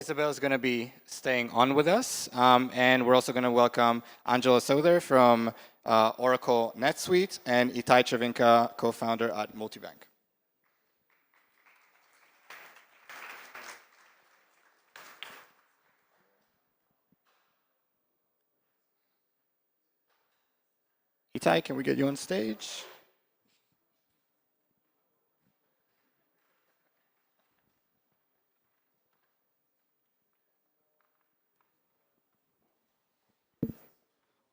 Isabel is going to be staying on with us, and we're also going to welcome Angela Souther from Oracle NetSuite and Itai Cervinka, co-founder at Multibank. Itai, can we get you on stage?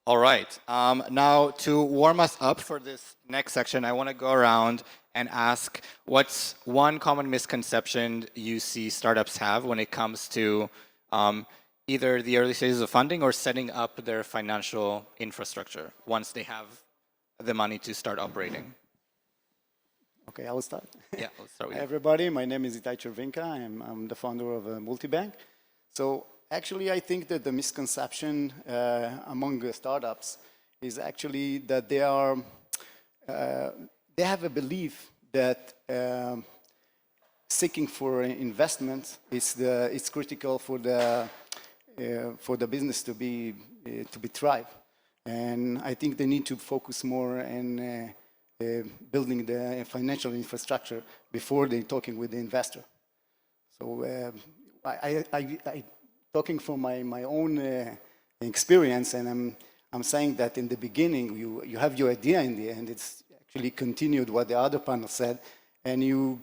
All right. Now, to warm us up for this next section, I want to go around and ask what's one common misconception you see startups have when it comes to either the early stages of funding or setting up their financial infrastructure once they have the money to start operating. Okay, I'll start. Yeah, let's start with Hi, you. everybody. My name is Itai Cervinka. I'm the founder of Multibank. So actually, I think that the misconception among the startups is actually that they have a belief that seeking for investment is critical for the business to be thrive. And I think they need to focus more on building the financial infrastructure before they're talking with the investor. So I talking from my own experience, and I'm saying that in the beginning you have your idea, in the end it's actually continued what the other panel said, and you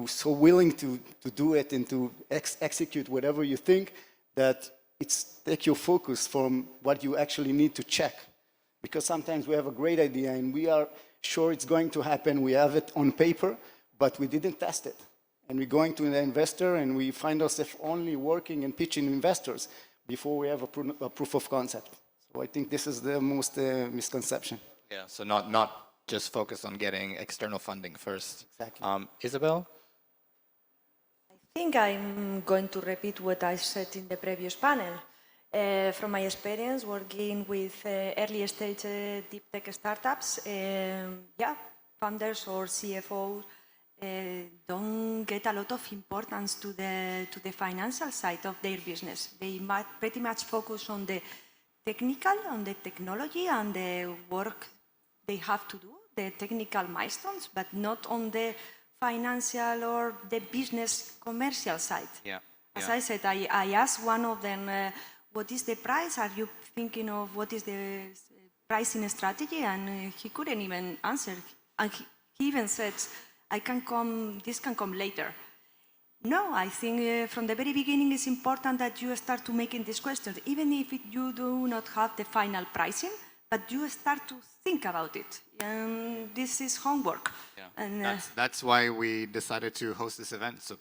so willing to do it and to execute whatever you think that it's take your focus from what you actually need to check. Because sometimes we have a great idea and we are sure it's going to happen, we have it on paper, but we didn't test it. And we're going to the investor and we find ourselves only working and pitching investors before we have a proof of concept. So I think this is the most misconception. Yeah, so not just focus on getting external funding first. Exactly. Isabel? I think I'm going to repeat what I said in the previous panel. From my experience working with early stage deep tech startups, founders or CFOs don't get a lot of importance to the financial side of their business. They might pretty much focus on the technical, on the technology and the work they have to do, the technical milestones, but not on the financial or the business commercial side. Yeah. As I said, I asked one of them, what is the price? Are you thinking of what is the pricing strategy? And he couldn't even answer. And he even said, this can come later. No, I think from the very beginning it's important that you start to making these questions, even if you do not have the final pricing, but you start to think about it. And this is homework. Yeah. And That's why we decided to host this event, so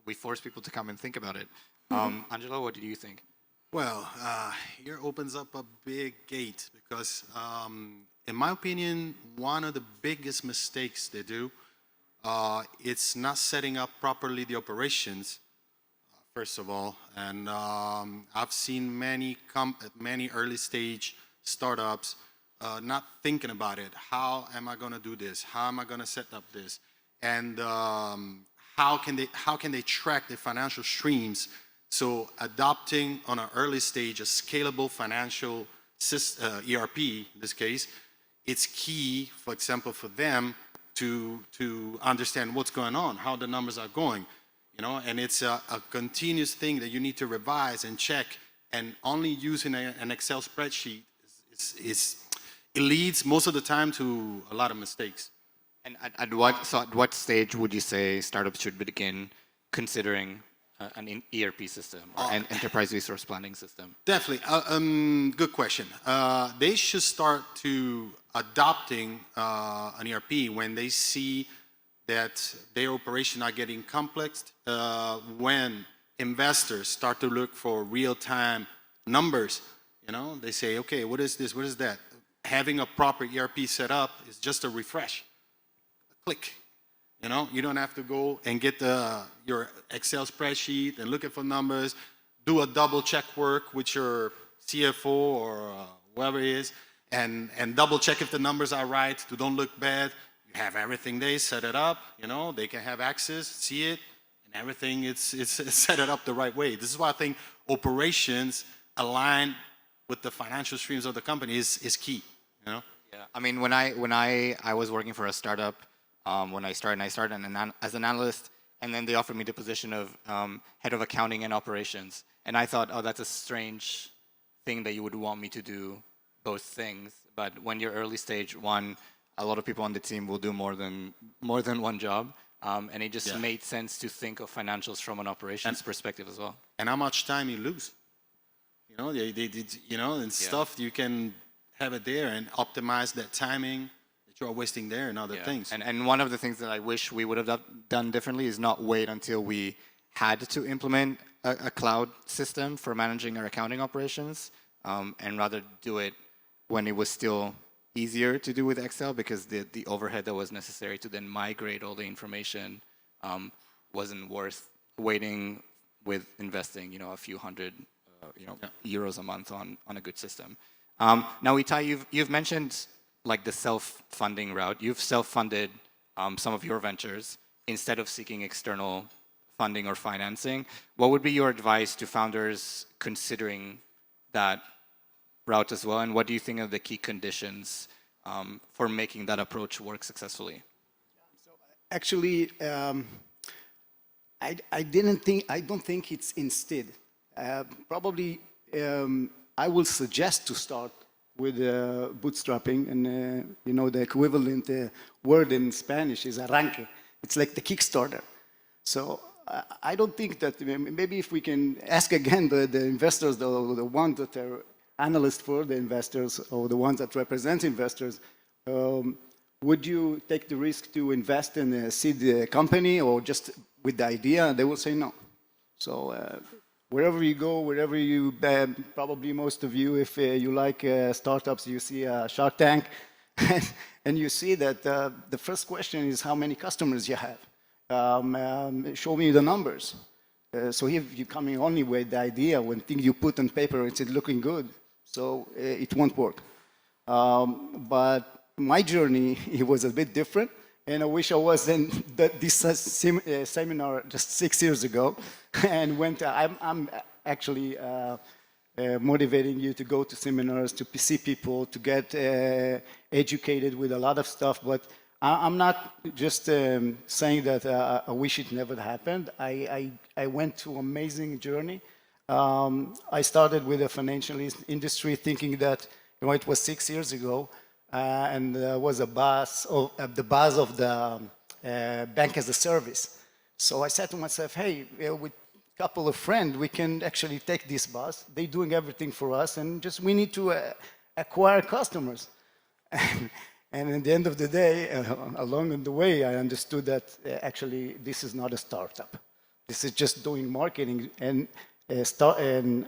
we force people to come and think about it. Angelo, what did you think? Well, here opens up a big gate because, in my opinion, one of the biggest mistakes they do, it's not setting up properly the operations, first of all. And I've seen many early stage startups not thinking about it. How am I going to do this? How am I going to set up this? And how can they track the financial streams? So adopting on an early stage a scalable financial ERP, in this case, it's key, for example, for them to understand what's going on, how the numbers are going, and it's a continuous thing that you need to revise and check, and only using an Excel spreadsheet it leads most of the time to a lot of mistakes. And at what stage would you say startups should begin considering an ERP system or an enterprise resource planning system? Definitely. Good question. They should start to adopting an ERP when they see that their operation are getting complex, when investors start to look for real-time numbers. They say, okay, what is this? What is that? Having a proper ERP set up is just a refresh, a click. You don't have to go and get your Excel spreadsheet and looking for numbers, do a double check work with your CFO or whoever it is, and double check if the numbers are right, don't look bad. You have everything there, set it up, they can have access, see it, and everything it's set it up the right way. This is why I think operations aligned with the financial streams of the company is key. You know. Yeah, I mean, when I was working for a startup, when I started as an analyst, and then they offered me the position of head of accounting and operations, and I thought, oh, that's a strange thing that you would want me to do both things. But when you're early stage one, a lot of people on the team will do more than one job, and it just made sense to think of financials from an operations perspective as well. And how much time you lose. You know, and stuff you can have it there and optimize that timing that you are wasting there and other things. And one of the things that I wish we would have done differently is not wait until we had to implement a cloud system for managing our accounting operations, and rather do it when it was still easier to do with Excel, because the overhead that was necessary to then migrate all the information wasn't worth waiting with investing, a few hundred euros a month on a good system. Now, Itai, you've mentioned like the self-funding route. You've self-funded some of your ventures instead of seeking external funding or financing. What would be your advice to founders considering that route as well? And what do you think are the key conditions for making that approach work successfully? So actually, I don't think it's instead. Probably, I will suggest to start with bootstrapping, and the equivalent word in Spanish is arranque. It's like the Kickstarter. So I don't think that, maybe if we can ask again the investors, the ones that are analysts for the investors, or the ones that represent investors, would you take the risk to invest in a seed company or just with the idea? They will say no. So wherever you go, wherever you, probably most of you, if you like startups, you see a Shark Tank, and you see that the first question is how many customers you have. Show me the numbers. So if you're coming only with the idea, when things you put on paper, it's looking good, so it won't work. But my journey, it was a bit different, and I wish I was in this seminar just 6 years ago, and I'm actually motivating you to go to seminars, to see people, to get educated with a lot of stuff, but I'm not just saying that I wish it never happened. I went through an amazing journey. I started with the financial industry thinking that, it was 6 years ago, and was the boss of the bank as a service. So I said to myself, hey, with a couple of friends, we can actually take this bus. They're doing everything for us, and just we need to acquire customers. And at the end of the day, along the way, I understood that actually this is not a startup. This is just doing marketing and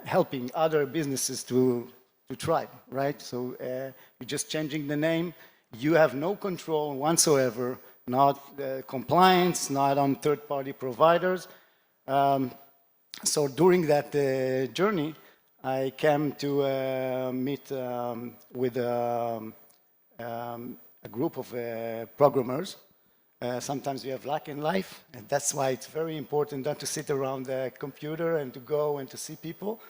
helping other businesses to thrive, right? So you're just changing the name. You have no control whatsoever, not compliance, not on third-party providers. So during that journey, I came to meet with a group of programmers. Sometimes you have luck in life, and that's why it's very important not to sit around the computer and to go and to see people.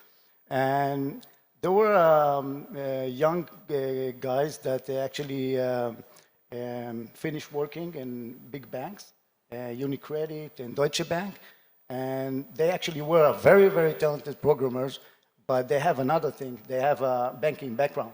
And there were young guys that actually finished working in big banks, UniCredit and Deutsche Bank, and they actually were very, very talented programmers, but they have another thing. They have a banking background.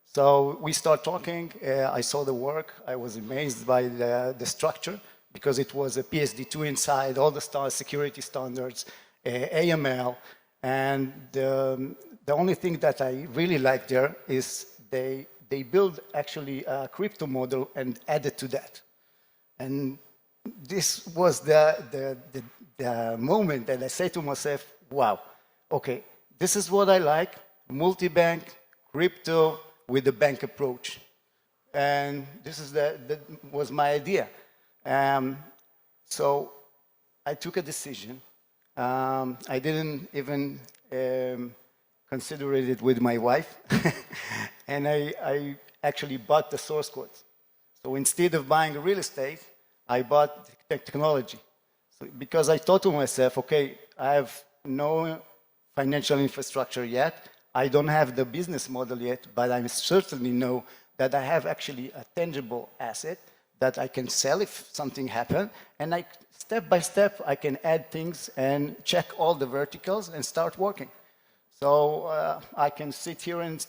So we start talking, I saw the work, I was amazed by the structure, because it was a PSD2 inside, all the security standards, AML, and the only thing that I really liked there is they build actually a crypto model and added to that. And this was the moment that I say to myself, wow, okay, this is what I like, multi-bank, crypto, with the bank approach. And this is that was my idea. So I took a decision. I didn't even consider it with my wife. And I actually bought the source codes. So instead of buying real estate, I bought technology. So, because I thought to myself, okay, I have no financial infrastructure yet. I don't have the business model yet, but I certainly know that I have actually a tangible asset that I can sell if something happens. And step by step, I can add things and check all the verticals and start working. So I can sit here and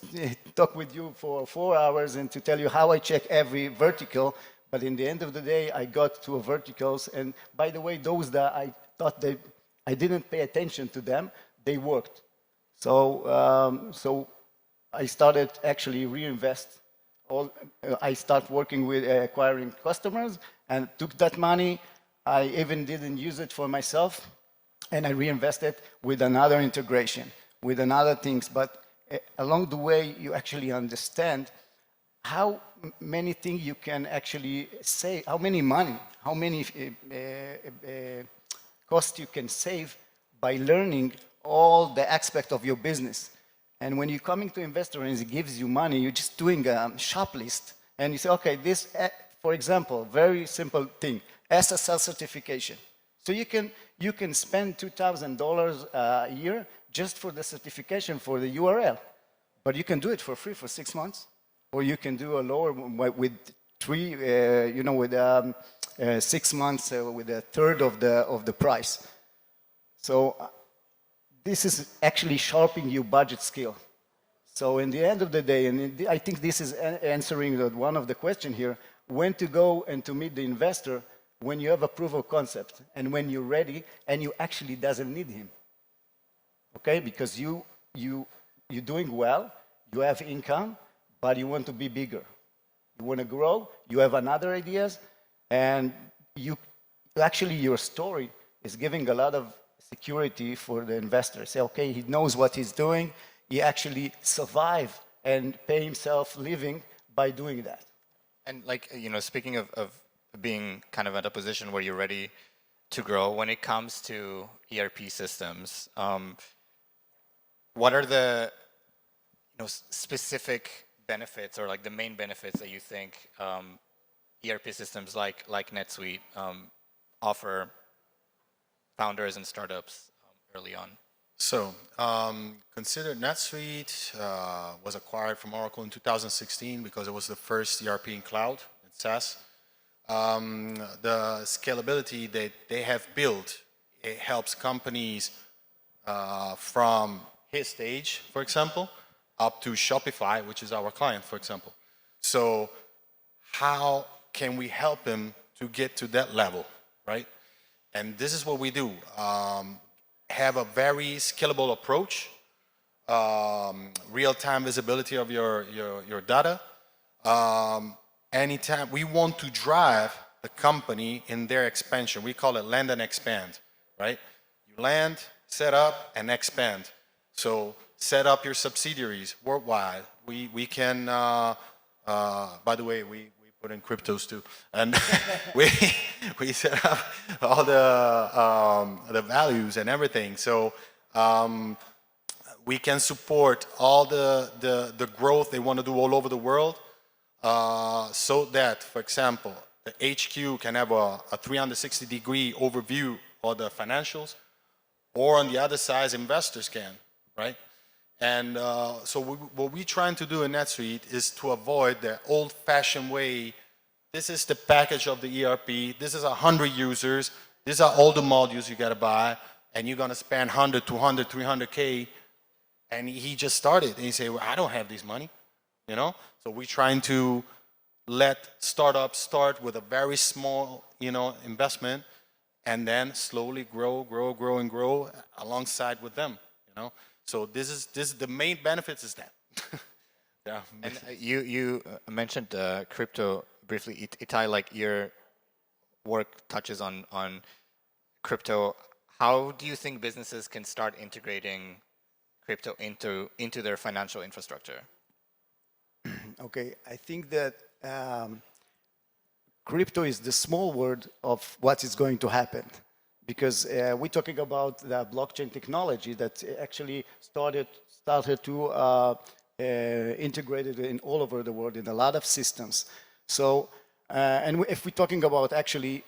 talk with you for 4 hours and to tell you how I check every vertical. But in the end of the day, I got to verticals. And by the way, those that I thought I didn't pay attention to them, they worked. So I started actually reinvest. I start working with acquiring customers and took that money. I even didn't use it for myself, and I reinvested with another integration, with another things. But along the way, you actually understand how many things you can actually save, how many money, how many cost you can save by learning all the aspect of your business. And when you're coming to investor and he gives you money, you're just doing a shop list. And you say, okay, this, for example, very simple thing, SSL certification. So you can spend $2,000 a year just for the certification for the URL. But you can do it for free for 6 months. Or you can do a lower with 6 months with a third of the price. So this is actually sharpening your budget skill. So in the end of the day, and I think this is answering one of the question here, when to go and to meet the investor when you have a proof of concept and when you're ready and you actually doesn't need him. Okay, because you're doing well, you have income, but you want to be bigger. You want to grow, you have another ideas, and actually your story is giving a lot of security for the investor. Say, okay, he knows what he's doing, he actually survived and pay himself living by doing that. And like, speaking of being kind of at a position where you're ready to grow, when it comes to ERP systems, what are the specific benefits or like the main benefits that you think ERP systems like NetSuite offer founders and startups early on? So, consider NetSuite was acquired from Oracle in 2016 because it was the first ERP in cloud, in SaaS. The scalability that they have built, it helps companies from his stage, for example, up to Shopify, which is our client, for example. So how can we help him to get to that level, right? And this is what we do. Have a very scalable approach, real-time visibility of your data. Anytime we want to drive the company in their expansion, we call it land and expand, right? You land, set up, and expand. So set up your subsidiaries worldwide. We can, by the way, we put in cryptos too, and we set up all the values and everything. So we can support all the growth they want to do all over the world, so that, for example, the HQ can have a 360-degree overview of the financials, or on the other side, investors can, right? And so what we're trying to do in NetSuite is to avoid the old-fashioned way. This is the package of the ERP. This is 100 users. These are all the modules you got to buy. And you're going to spend 100, 200, 300K. And he just started. And he said, well, I don't have this money. So we're trying to let startups start with a very small, investment, and then slowly grow alongside with them, So this is the main benefits is that. Yeah. And you mentioned crypto briefly. Itai, like your work touches on crypto. How do you think businesses can start integrating crypto into their financial infrastructure? Okay, I think that crypto is the small word of what is going to happen. Because we're talking about the blockchain technology that actually started to integrate it in all over the world in a lot of systems. So, and if we're talking about actually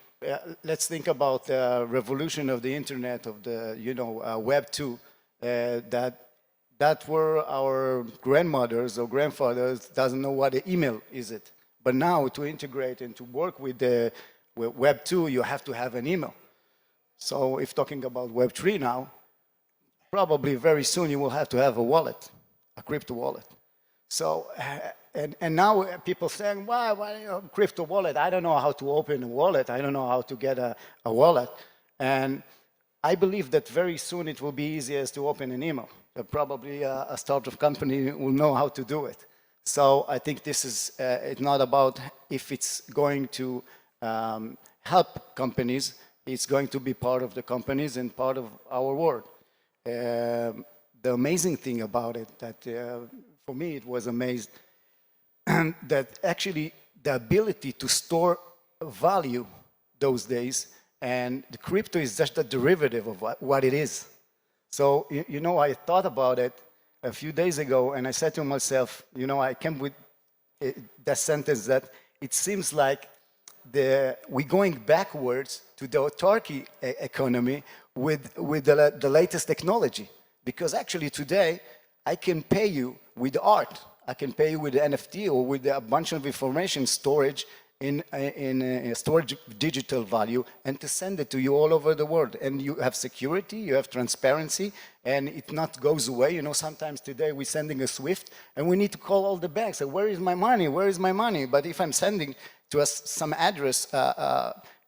let's think about the revolution of the internet, of the, Web 2, that were our grandmothers or grandfathers doesn't know what an email is it. But now to integrate and to work with the Web 2, you have to have an email. So if talking about Web 3 now, probably very soon you will have to have a wallet, a crypto wallet. So, and now people saying, why crypto wallet? I don't know how to open a wallet. I don't know how to get a wallet. And I believe that very soon it will be easy as to open an email. Probably a startup company will know how to do it. So I think this is, it's not about if it's going to help companies, it's going to be part of the companies and part of our world. The amazing thing about it, that for me it was amazed, that actually the ability to store value those days, and the crypto is just a derivative of what it is. So, I thought about it a few days ago, and I said to myself, I came with that sentence that it seems like we're going backwards to the autarky economy with the latest technology. Because actually today, I can pay you with art. I can pay you with NFT or with a bunch of information storage in storage digital value, and to send it to you all over the world. And you have security, you have transparency, and it not goes away. Sometimes today we're sending a SWIFT, and we need to call all the banks. Say, where is my money? Where is my money? But if I'm sending to some address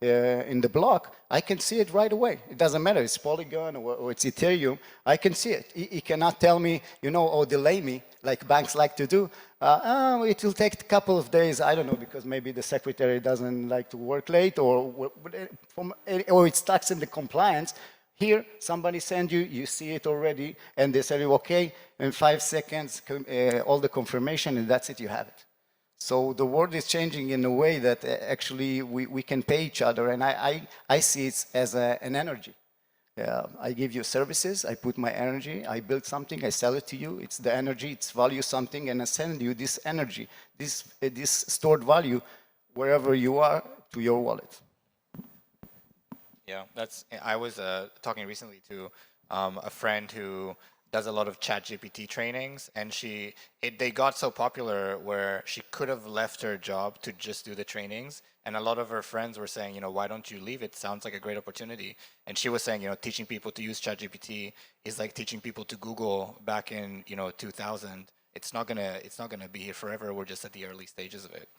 in the block, I can see it right away. It doesn't matter, it's Polygon or it's Ethereum, I can see it. He cannot tell me, or delay me, like banks like to do. It will take a couple of days, I don't know, because maybe the secretary doesn't like to work late, or it's stuck in the compliance. Here, somebody send you, you see it already, and they say, okay, in 5 seconds, all the confirmation, and that's it, you have it. So the world is changing in a way that actually we can pay each other, and I see it as an energy. I give you services, I put my energy, I build something, I sell it to you, it's the energy, it's value something, and I send you this energy, this stored value, wherever you are, to your wallet. Yeah, I was talking recently to a friend who does a lot of ChatGPT trainings, and they got so popular where she could have left her job to just do the trainings, and a lot of her friends were saying, why don't you leave? It sounds like a great opportunity. And she was saying, teaching people to use ChatGPT is like teaching people to Google back in 2000. It's not gonna be here forever. We're just at the early stages of it.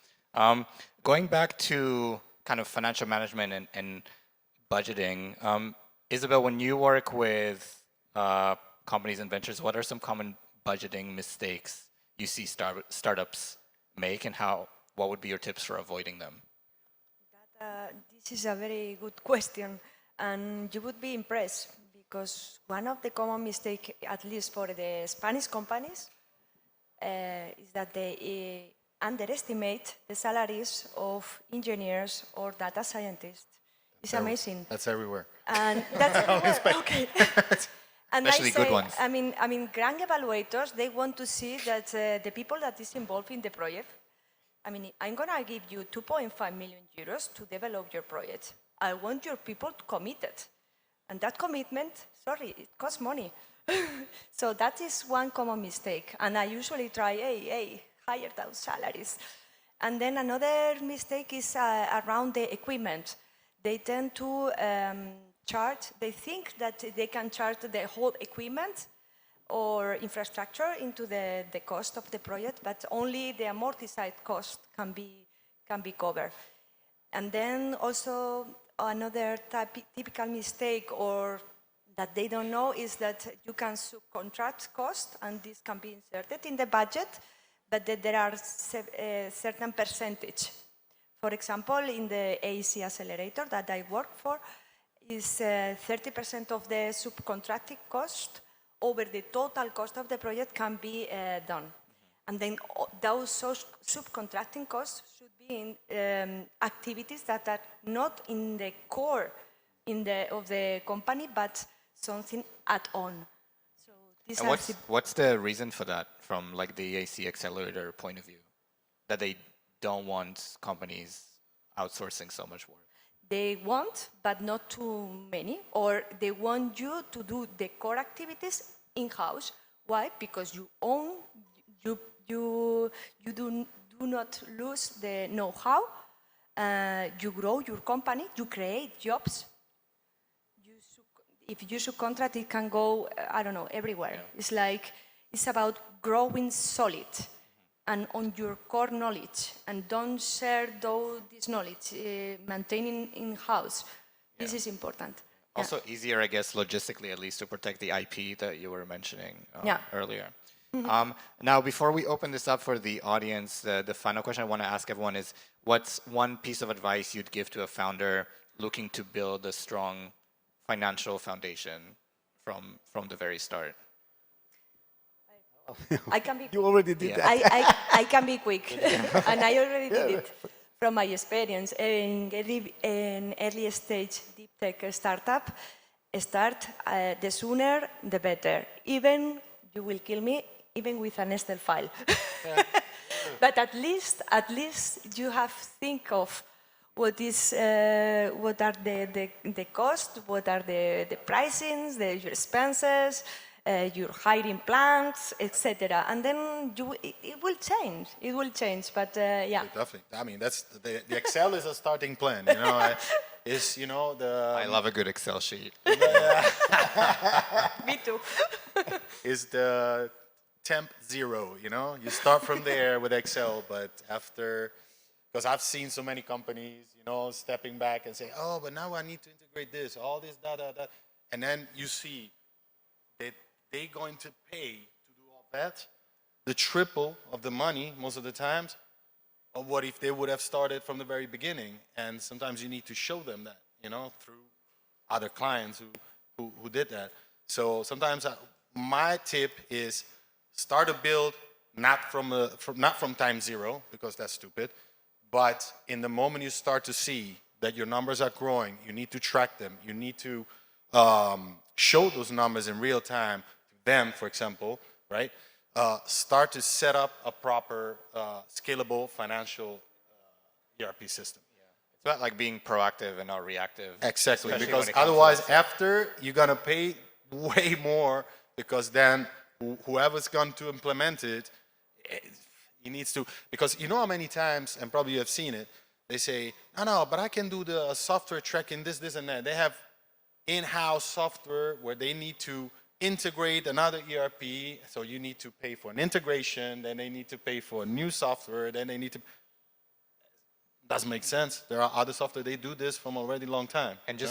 Going back to kind of financial management and budgeting, Isabel, when you work with companies and ventures, what are some common budgeting mistakes you see startups make, and what would be your tips for avoiding them? This is a very good question, and you would be impressed, because one of the common mistakes, at least for the Spanish companies, is that they underestimate the salaries of engineers or data scientists. It's amazing. That's everywhere. And that's everywhere. Okay. And especially good ones. I mean, grant evaluators, they want to see that the people that is involved in the project, I'm gonna give you 2.5 million euros to develop your project. I want your people to commit it. And that commitment, sorry, it costs money. So that is one common mistake. And I usually try, higher those salaries. And then another mistake is around the equipment. They tend to they think that they can charge the whole equipment or infrastructure into the cost of the project, but only the amortized cost can be covered. And then also another typical mistake, or that they don't know, is that you can subcontract cost, and this can be inserted in the budget, but that there are certain percentage. For example, in the AEC accelerator that I work for, is 30% of the subcontracting cost over the total cost of the project can be done. And then those subcontracting costs should be in activities that are not in the core of the company, but something add-on. So and what's the reason for that from like the AEC accelerator point of view, that they don't want companies outsourcing so much work? They want, but not too many, or they want you to do the core activities in-house. Why? Because you own, you do not lose the know-how, you grow your company, you create jobs. If you subcontract, it can go, I don't know, everywhere. Yeah. It's about growing solid and on your core knowledge, and don't share this knowledge, maintaining in-house. This is important. Also easier, I guess, logistically at least, to protect the IP that you were mentioning earlier. Now, before we open this up for the audience, the final question I want to ask everyone is, what's one piece of advice you'd give to a founder looking to build a strong financial foundation from the very start? I can be. You already did that. I can be quick, and I already did it from my experience in early stage deep tech startup. Start the sooner the better. Even you will kill me, even with an Excel file. But at least you have think of what are the costs, what are the pricings, your expenses, your hiring plans, etc. And then it will change. It will change. But yeah. Definitely. I mean, that's the Excel is a starting plan. You know, I love a good Excel sheet. Me too. Is the temp 0. You know, you start from there with Excel, but after. Because I've seen so many companies, you know, stepping back and say, oh, but now I need to integrate this, all this, da. And then you see that they're going to pay to do all that, the triple of the money most of the times, of what if they would have started from the very beginning. And sometimes you need to show them that, you know, through other clients who did that. So sometimes my tip is start a build not from time 0, because that's stupid. But in the moment you start to see that your numbers are growing, you need to track them. You need to show those numbers in real time to them, for example, right? Start to set up a proper, scalable financial ERP system. It's about like being proactive and not reactive. Exactly, because otherwise after you're going to pay way more, because then whoever's going to implement it, he needs to, because you know how many times, and probably you have seen it, they say, no, but I can do the software tracking, this, and that. They have in-house software where they need to integrate another ERP, so you need to pay for an integration, then they need to pay for a new software, then they need to, doesn't make sense. There are other software, they do this from already long time. And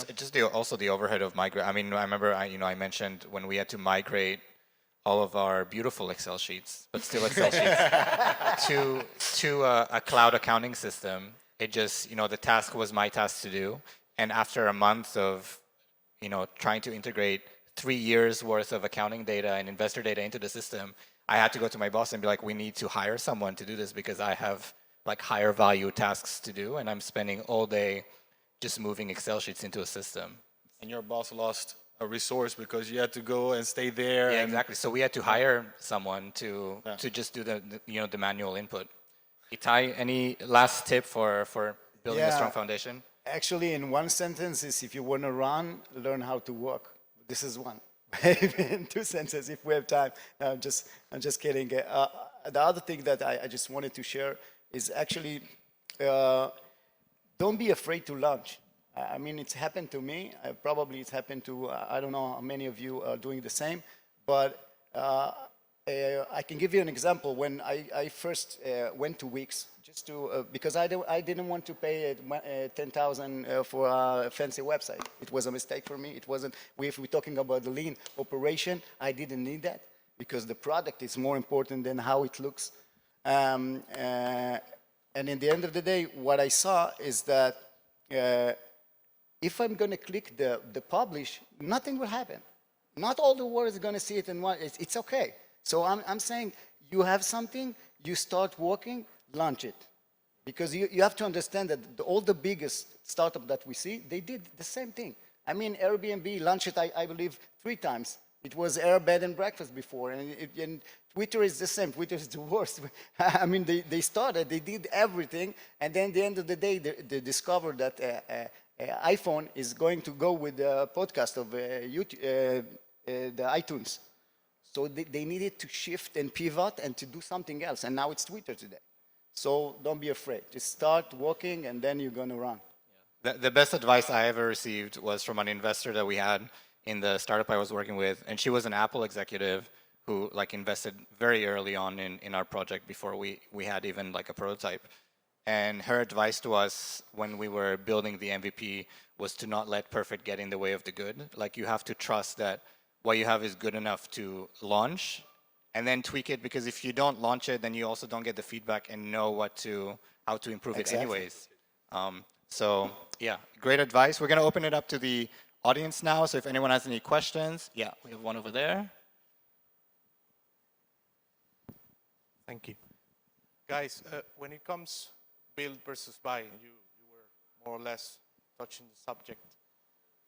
also the overhead of migrate. I mean, I remember, I mentioned when we had to migrate all of our beautiful Excel sheets, but still Excel sheets, to a cloud accounting system. It just, the task was my task to do. And after a month of, trying to integrate 3 years worth of accounting data and investor data into the system, I had to go to my boss and be like, we need to hire someone to do this because I have like higher value tasks to do, and I'm spending all day just moving Excel sheets into a system. And your boss lost a resource because you had to go and stay there. Yeah, exactly. So we had to hire someone to just do the manual input. Itai, any last tip for building a strong foundation? Actually, in one sentence is if you want to run, learn how to walk. This is one. In 2 sentences, if we have time. No, I'm just kidding. The other thing that I just wanted to share is actually don't be afraid to launch. I mean, it's happened to me. Probably it's happened to, I don't know how many of you are doing the same. But I can give you an example. When I first went to Wix, just to, because I didn't want to pay 10,000 for a fancy website. It was a mistake for me. It wasn't, if we're talking about the lean operation, I didn't need that because the product is more important than how it looks. And in the end of the day, what I saw is that if I'm going to click the publish, nothing will happen. Not all the world is going to see it in one. It's okay. So I'm saying you have something, you start working, launch it. Because you have to understand that all the biggest startup that we see, they did the same thing. I mean, Airbnb launched it, I believe, 3 times. It was Air, Bed, and Breakfast before. And Twitter is the same. Twitter is the worst. I mean, they started, they did everything. And then at the end of the day, they discovered that iPhone is going to go with the podcast of YouTube, the iTunes. So they needed to shift and pivot and to do something else. And now it's Twitter today. So don't be afraid. Just start walking and then you're going to run. The best advice I ever received was from an investor that we had in the startup I was working with, and she was an Apple executive who like invested very early on in our project before we had even like a prototype. And her advice to us when we were building the MVP was to not let perfect get in the way of the good. Like you have to trust that what you have is good enough to launch and then tweak it, because if you don't launch it, then you also don't get the feedback and know how to improve it anyways. So yeah, great advice. We're going to open it up to the audience now. So if anyone has any questions, yeah, we have one over there. Thank you. Guys, when it comes build versus buy, you were more or less touching the subject.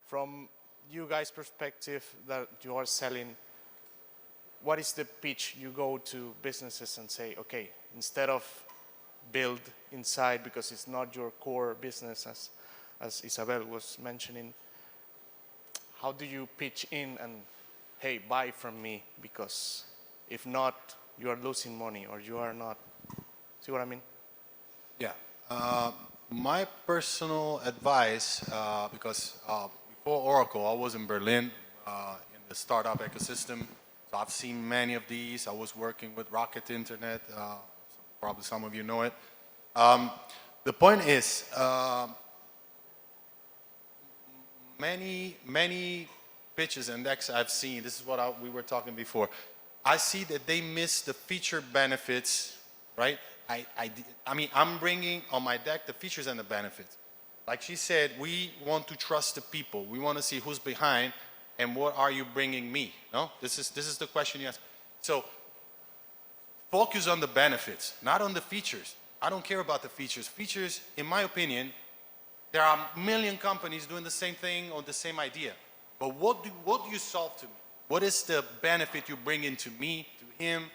From you guys' perspective that you are selling, what is the pitch you go to businesses and say, okay, instead of build inside because it's not your core business, as Isabel was mentioning, how do you pitch in and, hey, buy from me, because if not, you are losing money or you are not. See what I mean? Yeah. My personal advice, because before Oracle, I was in Berlin in the startup ecosystem. So I've seen many of these. I was working with Rocket Internet. Probably some of you know it. The point is, many pitches and decks I've seen, this is what we were talking before, I see that they miss the feature benefits, right? I mean, I'm bringing on my deck the features and the benefits. Like she said, we want to trust the people. We want to see who's behind and what are you bringing me, no? This is the question you ask. So focus on the benefits, not on the features. I don't care about the features. Features, in my opinion, there are a million companies doing the same thing or the same idea. But what do you solve to me? What is the benefit you bring into me, to him?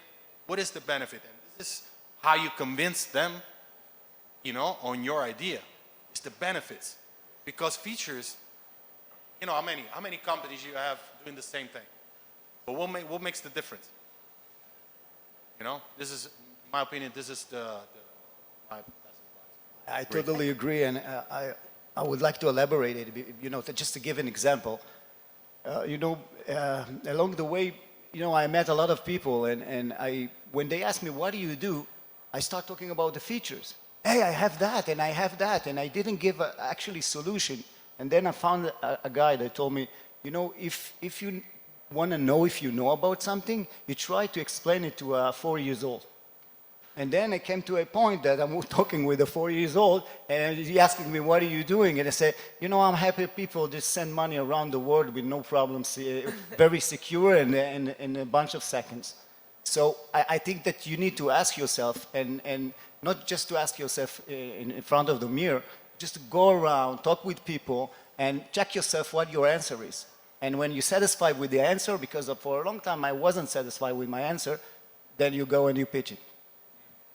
What is the benefit? And this is how you convince them, you know, on your idea. It's the benefits. Because features, you know, how many companies you have doing the same thing? But what makes the difference? You know, this is, in my opinion, this is my best advice. I totally agree, and I would like to elaborate it, you know, just to give an example. Along the way, you know, I met a lot of people, and when they ask me, what do? I start talking about the features. Hey, I have that, and I have that, and I didn't give actually solution. And then I found a guy that told me, you know, if you want to know if you know about something, you try to explain it to a 4 years old. And then I came to a point that I'm talking with a 4 years old, and he asking me, what are you doing? And I said, you know, I'm happy people just send money around the world with no problems, very secure and in a bunch of seconds. So I think that you need to ask yourself, and not just to ask yourself in front of the mirror, just to go around, talk with people, and check yourself what your answer is. And when you're satisfied with the answer, because for a long time I wasn't satisfied with my answer, then you go and you pitch it.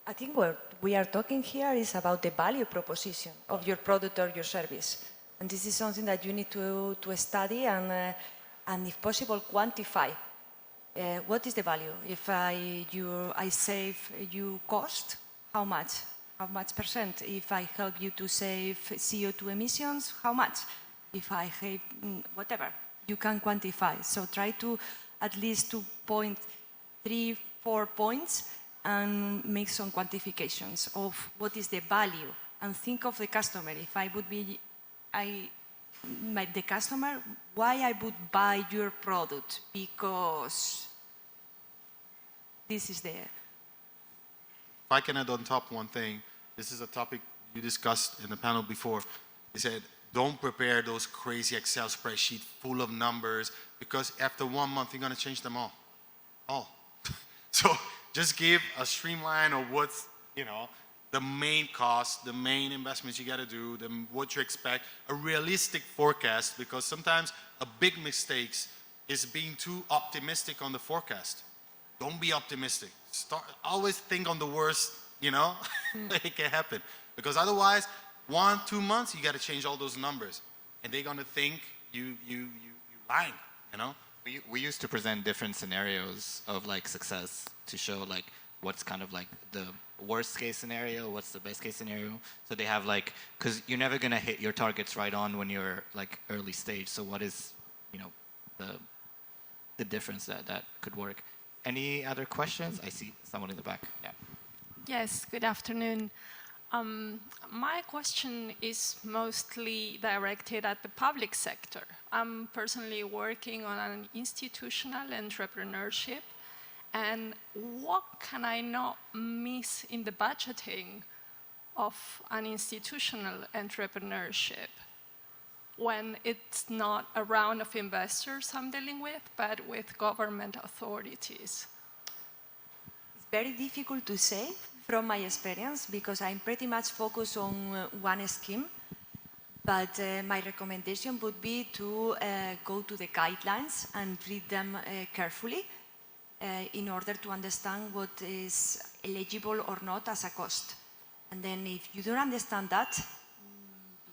I think what we are talking here is about the value proposition of your product or your service. And this is something that you need to study and if possible, quantify. What is the value? If I save you cost, how much? How much percent? If I help you to save CO2 emissions, how much? If I have whatever, you can quantify. So try to at least 2.3, 4 points and make some quantifications of what is the value, and think of the customer. If I would be the customer, why I would buy your product? Because this is there. If I can add on top one thing, this is a topic you discussed in the panel before. They said, don't prepare those crazy Excel spreadsheet full of numbers, because after 1 month, you're going to change them all. So just give a streamline of what's, you know, the main cost, the main investments you got to do, what you expect, a realistic forecast, because sometimes a big mistake is being too optimistic on the forecast. Don't be optimistic. Always think on the worst, you know, it can happen. Because otherwise, 1-2 months, you got to change all those numbers. and they're gonna think you lying, you know? We used to present different scenarios of like success to show like what's kind of like the worst case scenario, what's the best case scenario. So they have like, because you're never gonna hit your targets right on when you're like early stage. So what is, you know, the difference that could work? Any other questions? I see someone in the back. Yeah. Yes, good afternoon. My question is mostly directed at the public sector. I'm personally working on an institutional entrepreneurship, and what can I not miss in the budgeting of an institutional entrepreneurship when it's not a round of investors I'm dealing with, but with government authorities? It's very difficult to say from my experience because I'm pretty much focused on one scheme. But my recommendation would be to go to the guidelines and read them carefully in order to understand what is eligible or not as a cost. And then if you don't understand that,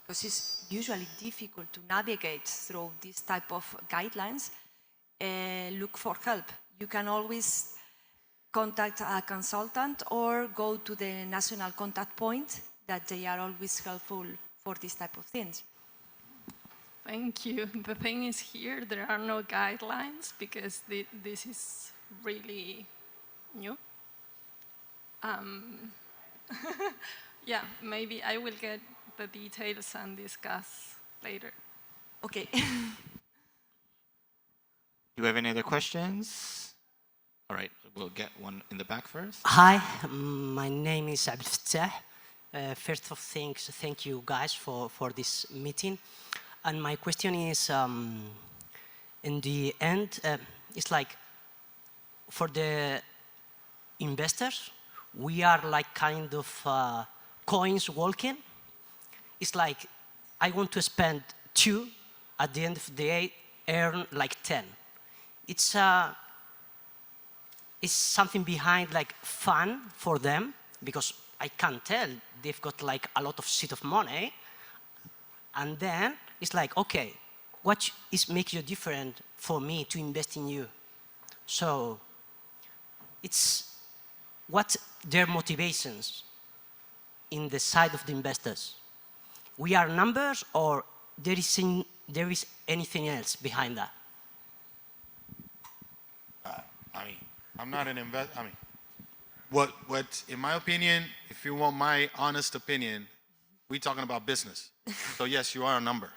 because it's usually difficult to navigate through this type of guidelines, look for help. You can always contact a consultant or go to the national contact point, that they are always helpful for this type of things. Thank you. The thing is here, there are no guidelines because this is really new. Yeah, maybe I will get the details and discuss later. Okay. Do you have any other questions? All right, we'll get one in the back first. Hi, my name is Abdel Fattah. First of things, thank you guys for this meeting. And my question is, in the end, it's like for the investors, we are like kind of coins walking. It's like I want to spend 2, at the end of the day, earn like 10. It's something behind like fun for them, because I can tell they've got like a lot of shit of money. And then it's like, okay, what makes you different for me to invest in you? So it's what their motivations in the side of the investors. We are numbers, or there is anything else behind that? I mean, I'm not an investor. I mean, what, in my opinion, if you want my honest opinion, we're talking about business. So yes, you are a number.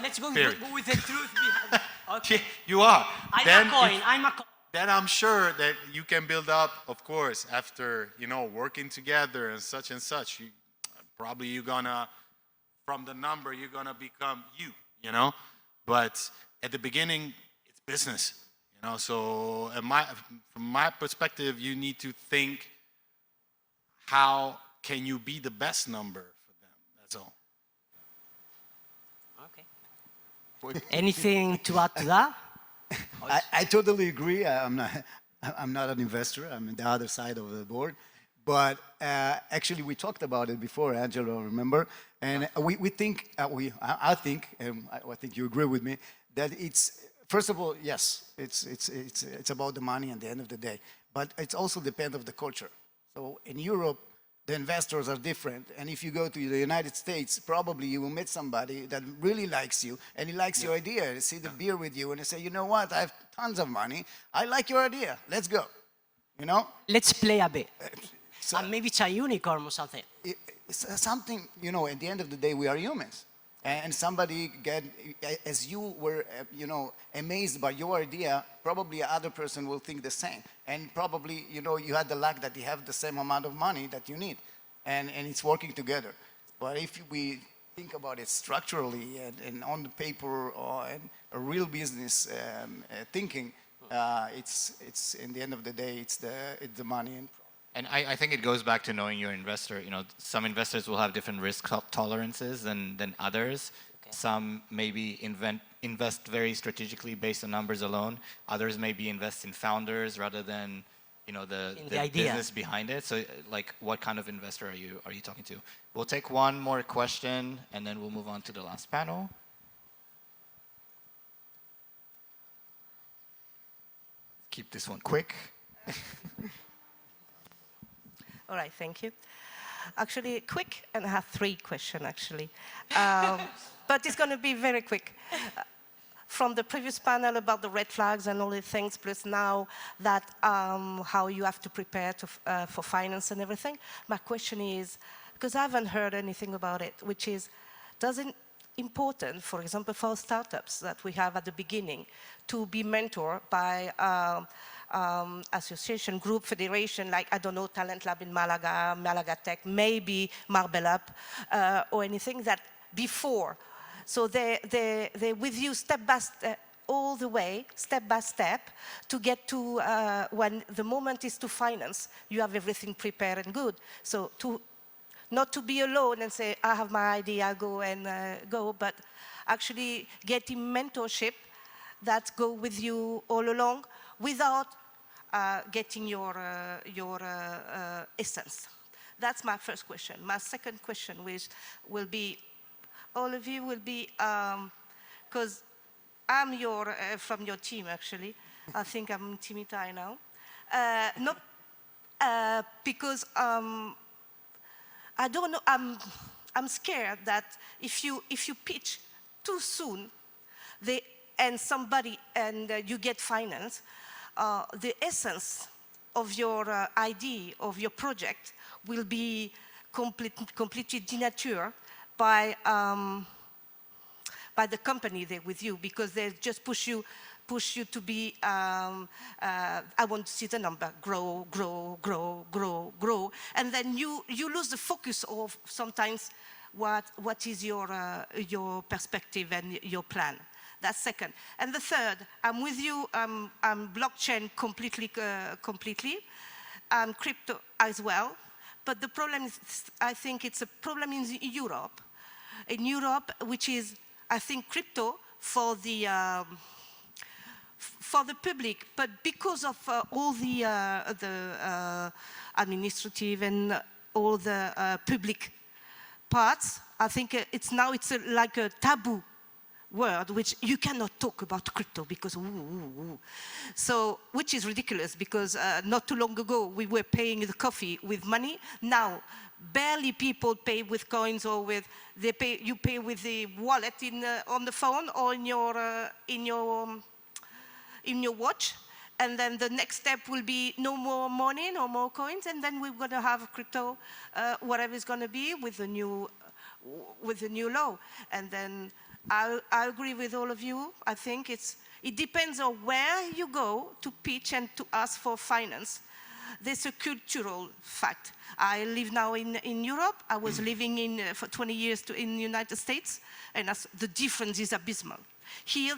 Let's go Period. with the truth behind it. Okay. You are. I'm a coin. Then I'm sure that you can build up, of course, after, working together and such, probably you're gonna, from the number, you're gonna become you know? But at the beginning, it's business, So from my perspective, you need to think, how can you be the best number for them? That's all. Okay. Anything to add to that? I totally agree. I'm not an investor. I'm on the other side of the board. But actually, we talked about it before, Angelo, remember? And we think, I think, and I think you agree with me, that it's, first of all, yes, it's about the money at the end of the day. But it's also depends on the culture. So in Europe, the investors are different. And if you go to the United States, probably you will meet somebody that really likes you, and he likes your idea. They see the beer with you, and they say, you know what, I have tons of money. I like your idea. Let's go. Let's play a bit. So Maybe it's a unicorn or something. it's something, at the end of the day, we are humans. And somebody as you were, amazed by your idea, probably other person will think the same. And probably, you had the luck that you have the same amount of money that you need. And it's working together. But if we think about it structurally and on the paper or in a real business thinking, it's in the end of the day, it's the money. And I think it goes back to knowing your investor. Some investors will have different risk tolerances than others. Okay. Some maybe invest very strategically based on numbers alone. Others maybe invest in founders rather than you know, the idea. business behind it. So like, what kind of investor are you talking to? We'll take one more question, and then we'll move on to the last panel. Keep this one quick. All right, thank you. Actually, quick, and I have 3 questions, actually. But it's going to be very quick. From the previous panel about the red flags and all the things, plus now that how you have to prepare for finance and everything, my question is, because I haven't heard anything about it, which is, does it important, for example, for startups that we have at the beginning, to be mentored by association, group, federation, like, I don't know, Talent Lab in Malaga, Malaga Tech, maybe Marbellup, or anything that before. So they're with you step by step, all the way, step by step, to get to when the moment is to finance, you have everything prepared and good. So not to be alone and say, I have my idea, I'll go and go, but actually getting mentorship that go with you all along without getting your essence. That's my first question. My second question will be, all of you will be, because I'm from your team, actually. I think I'm Team Itai now. Not because I don't know. I'm scared that if you pitch too soon, you get finance, the essence of your idea of your project will be completely denatured by the company there with you, because they just push you to be, I want to see the number, grow, and then you lose the focus of sometimes what is your perspective and your plan. That's second. And the third, I'm with you, I'm blockchain completely, crypto as well, but the problem is, I think it's a problem in Europe, which is, I think, crypto for the public, but because of all the administrative and all the public parts, I think it's like a taboo word, which you cannot talk about crypto because So, which is ridiculous, because not too long ago we were paying the coffee with money. Now barely people pay with coins or with you pay with the wallet on the phone or in your watch, and then the next step will be no more money, no more coins, and then we're going to have crypto, whatever it's going to be with the new law. And then I agree with all of you. I think it depends on where you go to pitch and to ask for finance. There's a cultural fact. I live now in Europe. I was living for 20 years in the United States, and the difference is abysmal. Here,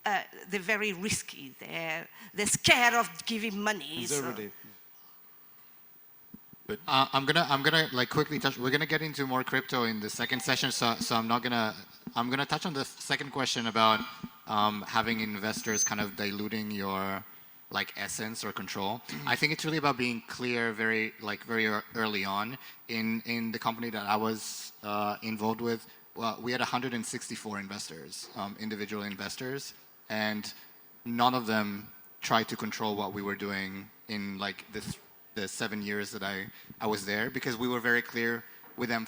they're very risky. They're scared of giving money. Conservative. But I'm gonna like quickly touch. We're gonna get into more crypto in the second session, so I'm gonna touch on the second question about having investors kind of diluting your like essence or control. I think it's really about being clear very early on. In the company that I was involved with, well, we had 164 investors, individual investors, and none of them tried to control what we were doing in like the 7 years that I was there, because we were very clear with them